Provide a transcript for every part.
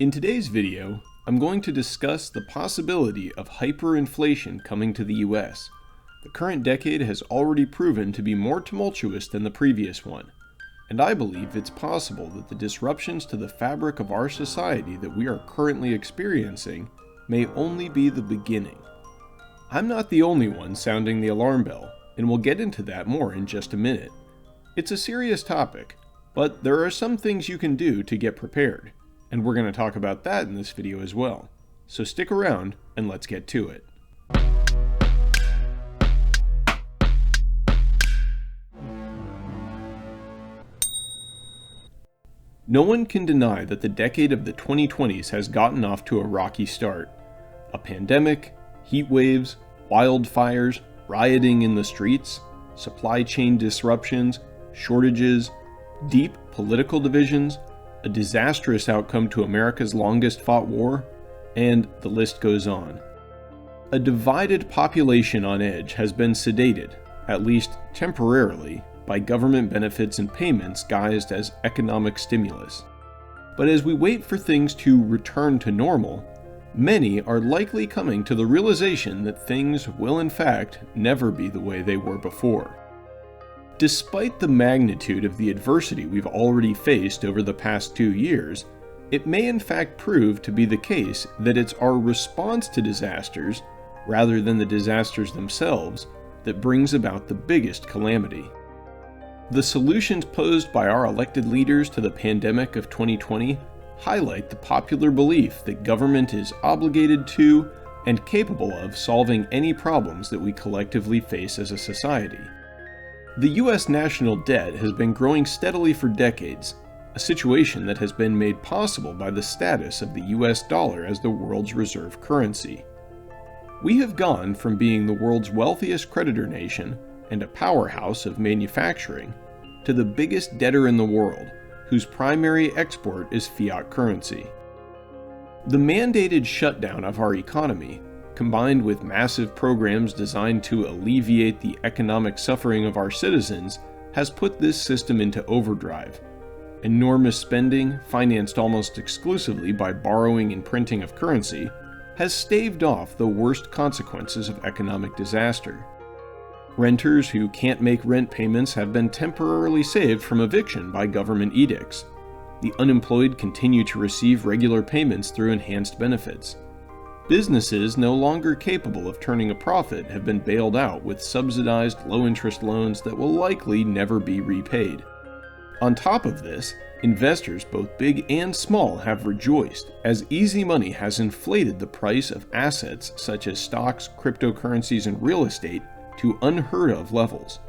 In today's video, I'm going to discuss the possibility of hyperinflation coming to the US. The current decade has already proven to be more tumultuous than the previous one, and I believe it's possible that the disruptions to the fabric of our society that we are currently experiencing may only be the beginning. I'm not the only one sounding the alarm bell, and we'll get into that more in just a minute. It's a serious topic, but there are some things you can do to get prepared. And we're going to talk about that in this video as well. So stick around and let's get to it. No one can deny that the decade of the 2020s has gotten off to a rocky start. A pandemic, heat waves, wildfires, rioting in the streets, supply chain disruptions, shortages, deep political divisions, a disastrous outcome to America's longest-fought war, and the list goes on. A divided population on edge has been sedated, at least temporarily, by government benefits and payments guised as economic stimulus. But as we wait for things to return to normal, many are likely coming to the realization that things will in fact never be the way they were before. Despite the magnitude of the adversity we've already faced over the past 2 years, it may in fact prove to be the case that it's our response to disasters, rather than the disasters themselves, that brings about the biggest calamity. The solutions posed by our elected leaders to the pandemic of 2020 highlight the popular belief that government is obligated to and capable of solving any problems that we collectively face as a society. The U.S. national debt has been growing steadily for decades, a situation that has been made possible by the status of the U.S. dollar as the world's reserve currency. We have gone from being the world's wealthiest creditor nation and a powerhouse of manufacturing to the biggest debtor in the world, whose primary export is fiat currency. The mandated shutdown of our economy, combined with massive programs designed to alleviate the economic suffering of our citizens, has put this system into overdrive. Enormous spending, financed almost exclusively by borrowing and printing of currency, has staved off the worst consequences of economic disaster. Renters who can't make rent payments have been temporarily saved from eviction by government edicts. The unemployed continue to receive regular payments through enhanced benefits. Businesses no longer capable of turning a profit have been bailed out with subsidized low-interest loans that will likely never be repaid. On top of this, investors both big and small have rejoiced, as easy money has inflated the price of assets such as stocks, cryptocurrencies, and real estate to unheard-of levels.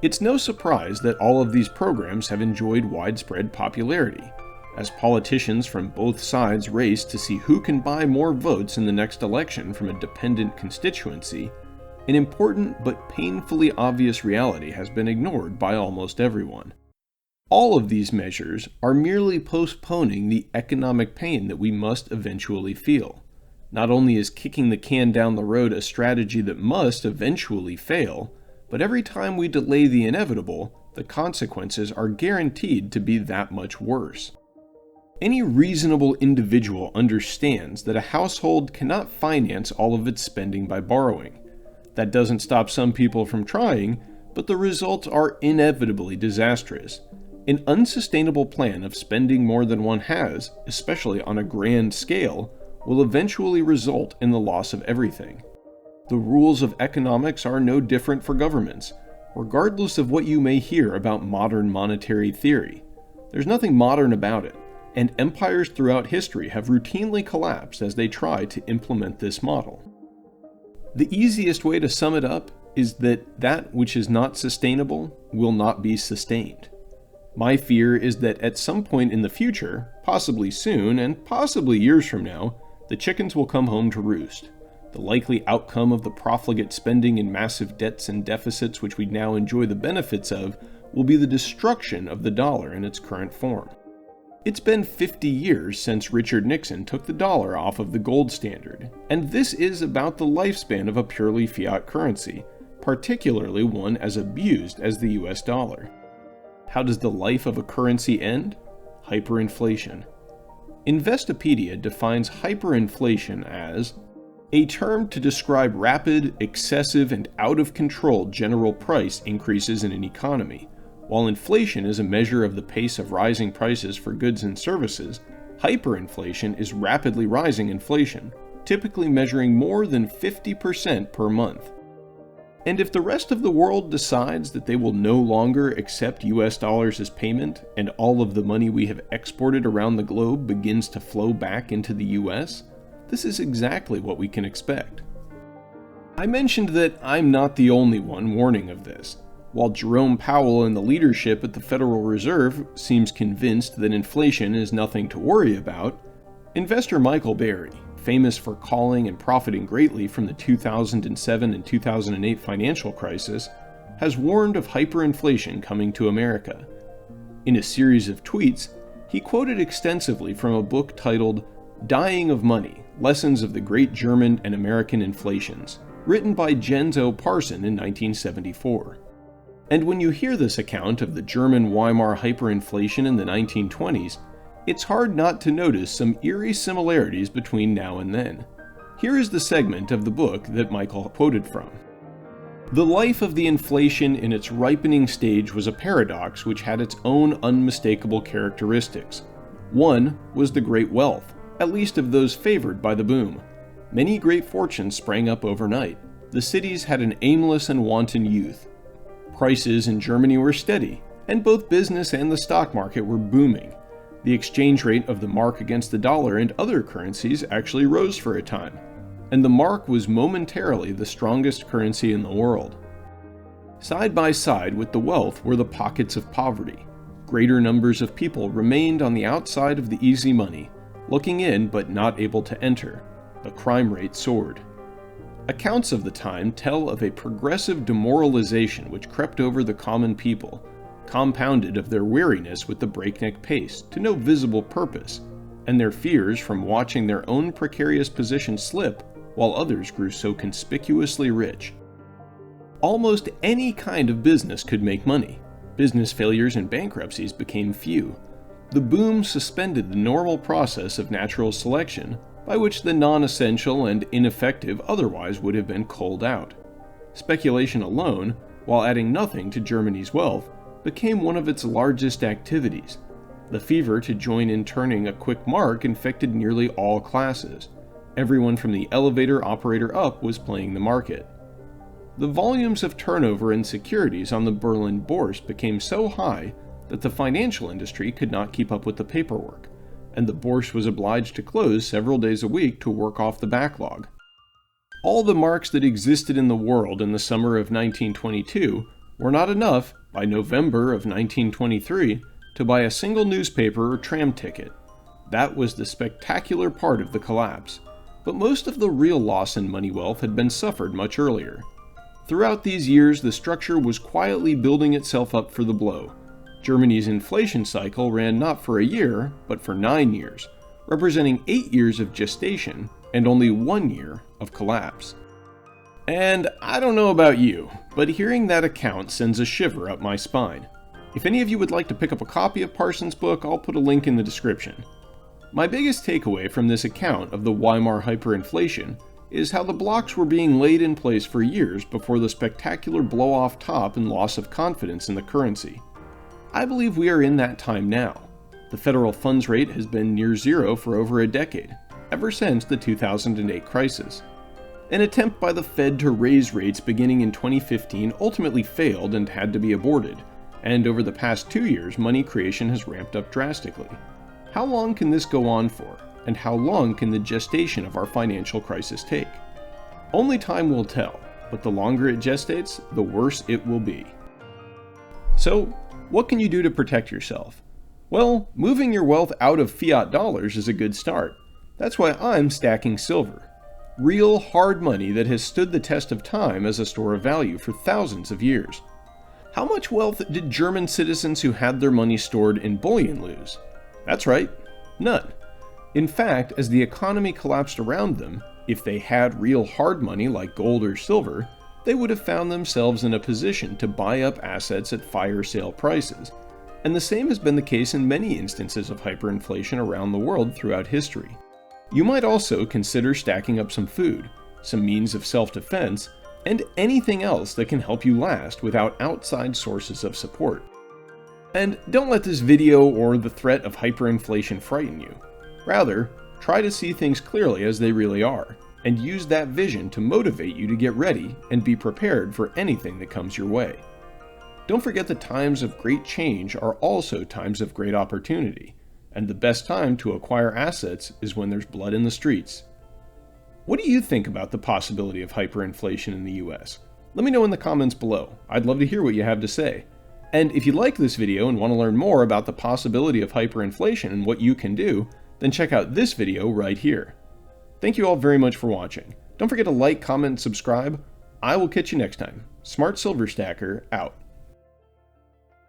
It's no surprise that all of these programs have enjoyed widespread popularity, as politicians from both sides race to see who can buy more votes in the next election from a dependent constituency. An important but painfully obvious reality has been ignored by almost everyone. All of these measures are merely postponing the economic pain that we must eventually feel. Not only is kicking the can down the road a strategy that must eventually fail, but every time we delay the inevitable, the consequences are guaranteed to be that much worse. Any reasonable individual understands that a household cannot finance all of its spending by borrowing. That doesn't stop some people from trying, but the results are inevitably disastrous. An unsustainable plan of spending more than one has, especially on a grand scale, will eventually result in the loss of everything. The rules of economics are no different for governments, regardless of what you may hear about modern monetary theory. There's nothing modern about it, and empires throughout history have routinely collapsed as they try to implement this model. The easiest way to sum it up is that which is not sustainable will not be sustained. My fear is that at some point in the future, possibly soon and possibly years from now, the chickens will come home to roost. The likely outcome of the profligate spending and massive debts and deficits which we now enjoy the benefits of will be the destruction of the dollar in its current form. It's been 50 years since Richard Nixon took the dollar off of the gold standard, and this is about the lifespan of a purely fiat currency, particularly one as abused as the US dollar. How does the life of a currency end? Hyperinflation. Investopedia defines hyperinflation as a term to describe rapid, excessive, and out-of-control general price increases in an economy. While inflation is a measure of the pace of rising prices for goods and services, hyperinflation is rapidly rising inflation, typically measuring more than 50% per month. And if the rest of the world decides that they will no longer accept US dollars as payment, and all of the money we have exported around the globe begins to flow back into the US, this is exactly what we can expect. I mentioned that I'm not the only one warning of this. While Jerome Powell and the leadership at the Federal Reserve seems convinced that inflation is nothing to worry about, investor Michael Burry, famous for calling and profiting greatly from the 2007 and 2008 financial crisis, has warned of hyperinflation coming to America. In a series of tweets, he quoted extensively from a book titled Dying of Money: Lessons of the Great German and American Inflations, written by Jens O. Parson in 1974. And when you hear this account of the German Weimar hyperinflation in the 1920s, it's hard not to notice some eerie similarities between now and then. Here is the segment of the book that Michael quoted from. The life of the inflation in its ripening stage was a paradox which had its own unmistakable characteristics. One was the great wealth, at least of those favored by the boom. Many great fortunes sprang up overnight. The cities had an aimless and wanton youth. Prices in Germany were steady, and both business and the stock market were booming. The exchange rate of the mark against the dollar and other currencies actually rose for a time, and the mark was momentarily the strongest currency in the world. Side by side with the wealth were the pockets of poverty. Greater numbers of people remained on the outside of the easy money, looking in but not able to enter. The crime rate soared. Accounts of the time tell of a progressive demoralization which crept over the common people, compounded of their weariness with the breakneck pace to no visible purpose, and their fears from watching their own precarious position slip while others grew so conspicuously rich. Almost any kind of business could make money. Business failures and bankruptcies became few. The boom suspended the normal process of natural selection, by which the non-essential and ineffective otherwise would have been culled out. Speculation alone, while adding nothing to Germany's wealth, became one of its largest activities. The fever to join in turning a quick mark infected nearly all classes. Everyone from the elevator operator up was playing the market. The volumes of turnover in securities on the Berlin Bourse became so high that the financial industry could not keep up with the paperwork, and the Bourse was obliged to close several days a week to work off the backlog. All the marks that existed in the world in the summer of 1922 were not enough, by November of 1923, to buy a single newspaper or tram ticket. That was the spectacular part of the collapse. But most of the real loss in money wealth had been suffered much earlier. Throughout these years, the structure was quietly building itself up for the blow. Germany's inflation cycle ran not for a year, but for 9 years, representing 8 years of gestation and only 1 year of collapse. And I don't know about you, but hearing that account sends a shiver up my spine. If any of you would like to pick up a copy of Parsons' book, I'll put a link in the description. My biggest takeaway from this account of the Weimar hyperinflation is how the blocks were being laid in place for years before the spectacular blow-off top and loss of confidence in the currency. I believe we are in that time now. The federal funds rate has been near zero for over a decade, ever since the 2008 crisis. An attempt by the Fed to raise rates beginning in 2015 ultimately failed and had to be aborted, and over the past 2 years, money creation has ramped up drastically. How long can this go on for, and how long can the gestation of our financial crisis take? Only time will tell, but the longer it gestates, the worse it will be. So, what can you do to protect yourself? Well, moving your wealth out of fiat dollars is a good start. That's why I'm stacking silver. Real, hard money that has stood the test of time as a store of value for thousands of years. How much wealth did German citizens who had their money stored in bullion lose? That's right, none. In fact, as the economy collapsed around them, if they had real hard money like gold or silver, they would have found themselves in a position to buy up assets at fire sale prices. And the same has been the case in many instances of hyperinflation around the world throughout history. You might also consider stacking up some food, some means of self-defense, and anything else that can help you last without outside sources of support. And don't let this video or the threat of hyperinflation frighten you. Rather, try to see things clearly as they really are, and use that vision to motivate you to get ready and be prepared for anything that comes your way. Don't forget that times of great change are also times of great opportunity, and the best time to acquire assets is when there's blood in the streets. What do you think about the possibility of hyperinflation in the US? Let me know in the comments below. I'd love to hear what you have to say. And if you like this video and want to learn more about the possibility of hyperinflation and what you can do, then check out this video right here. Thank you all very much for watching. Don't forget to like, comment, and subscribe. I will catch you next time. Smart Silver Stacker out.